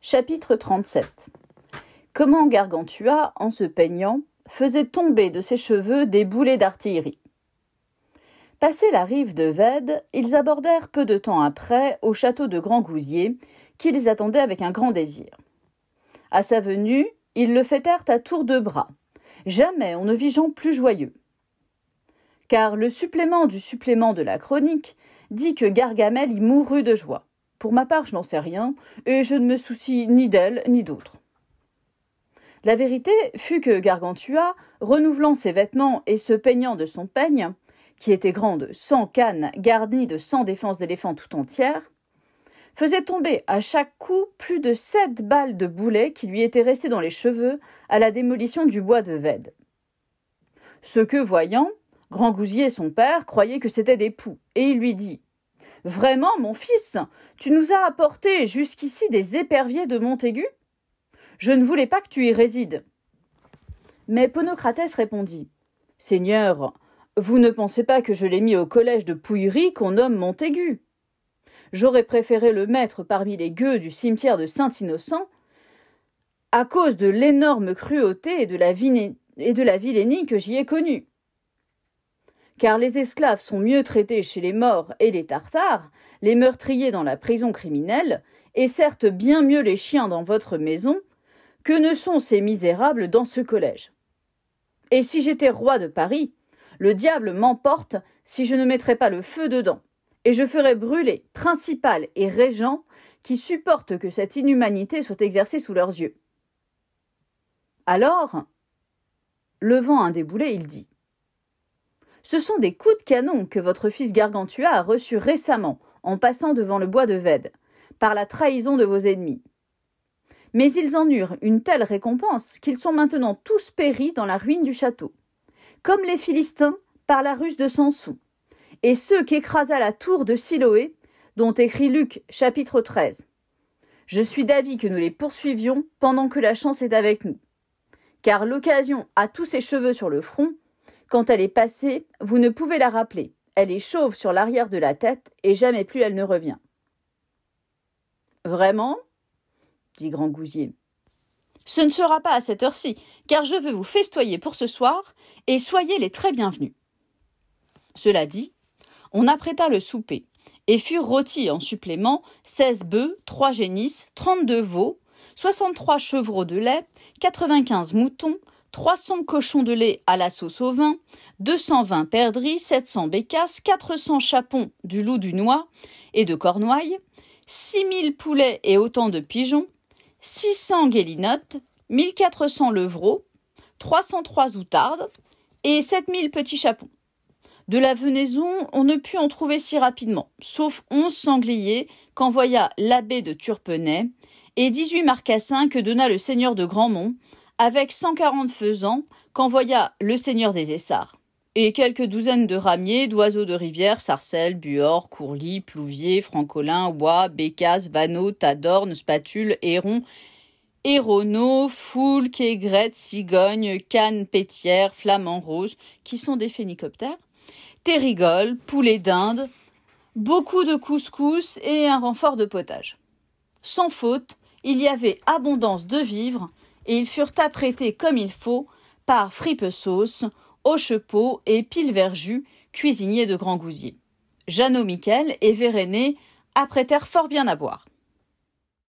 Chapitre 37. Comment Gargantua, en se peignant, faisait tomber de ses cheveux des boulets d'artillerie. Passé la rive de Vède, ils abordèrent peu de temps après au château de Grand-Gousier, qui les attendait avec un grand désir. À sa venue, ils le fêtèrent à tour de bras. Jamais on ne vit gens plus joyeux. Car le supplément du supplément de la chronique dit que Gargamel y mourut de joie. Pour ma part, je n'en sais rien, et je ne me soucie ni d'elle ni d'autres. La vérité fut que Gargantua, renouvelant ses vêtements et se peignant de son peigne, qui était grand de 100 cannes garnies de 100 défenses d'éléphant tout entières, faisait tomber à chaque coup plus de 7 balles de boulets qui lui étaient restées dans les cheveux à la démolition du bois de Vède. Ce que, voyant, Grand-Gousier, son père, croyait que c'était des poux, et il lui dit « Vraiment, mon fils, tu nous as apporté jusqu'ici des éperviers de Montaigu ? Je ne voulais pas que tu y résides. » Mais Ponocrates répondit « Seigneur, vous ne pensez pas que je l'ai mis au collège de Pouillerie qu'on nomme Montaigu. J'aurais préféré le mettre parmi les gueux du cimetière de Saint-Innocent à cause de l'énorme cruauté et de la vilainie que j'y ai connue. Car les esclaves sont mieux traités chez les Maures et les Tartares, les meurtriers dans la prison criminelle, et certes bien mieux les chiens dans votre maison, que ne sont ces misérables dans ce collège. Et si j'étais roi de Paris, le diable m'emporte si je ne mettrais pas le feu dedans, et je ferais brûler principal et régent qui supportent que cette inhumanité soit exercée sous leurs yeux. » Alors, levant un des boulets, il dit « Ce sont des coups de canon que votre fils Gargantua a reçus récemment en passant devant le bois de Vède, par la trahison de vos ennemis. Mais ils en eurent une telle récompense qu'ils sont maintenant tous péris dans la ruine du château, comme les Philistins par la ruse de Samson, et ceux qu'écrasa la tour de Siloé, dont écrit Luc, chapitre 13. Je suis d'avis que nous les poursuivions pendant que la chance est avec nous. Car l'occasion a tous ses cheveux sur le front. Quand elle est passée, vous ne pouvez la rappeler. Elle est chauve sur l'arrière de la tête, et jamais plus elle ne revient. » « Vraiment ? » dit Grand-Gousier. « Ce ne sera pas à cette heure-ci, car je veux vous festoyer pour ce soir, et soyez les très bienvenus. » Cela dit, on apprêta le souper, et furent rôtis en supplément 16 bœufs, 3 génisses, 32 veaux, 63 chevreaux de lait, 95 moutons, 300 cochons de lait à la sauce au vin, 220 perdrix, 700 bécasses, 400 chapons du loup du Noix et de Cornouailles, 6000 poulets et autant de pigeons, 600 guélinottes, 1400 levreaux, 303 outardes et 7000 petits chapons. De la venaison, on ne put en trouver si rapidement, sauf 11 sangliers qu'envoya l'abbé de Turpenay et 18 marcassins que donna le seigneur de Grandmont, avec 140 faisans qu'envoya le seigneur des Essarts, et quelques douzaines de ramiers, d'oiseaux de rivière, sarcelles, buors, courlis, plouviers, francolins, oies, bécasses, vanneaux, tadornes, spatules, hérons, héronneaux, foulques, aigrettes, cigognes, canes pétières, flamants roses, qui sont des phénicoptères, térigoles, poulets d'Inde, beaucoup de couscous et un renfort de potage. Sans faute, il y avait abondance de vivres, et ils furent apprêtés comme il faut par Fripe-Sauce, Hochepeau et Pilverjus, cuisiniers de Grand-Gousier. Jeannot Miquel et Véréné apprêtèrent fort bien à boire.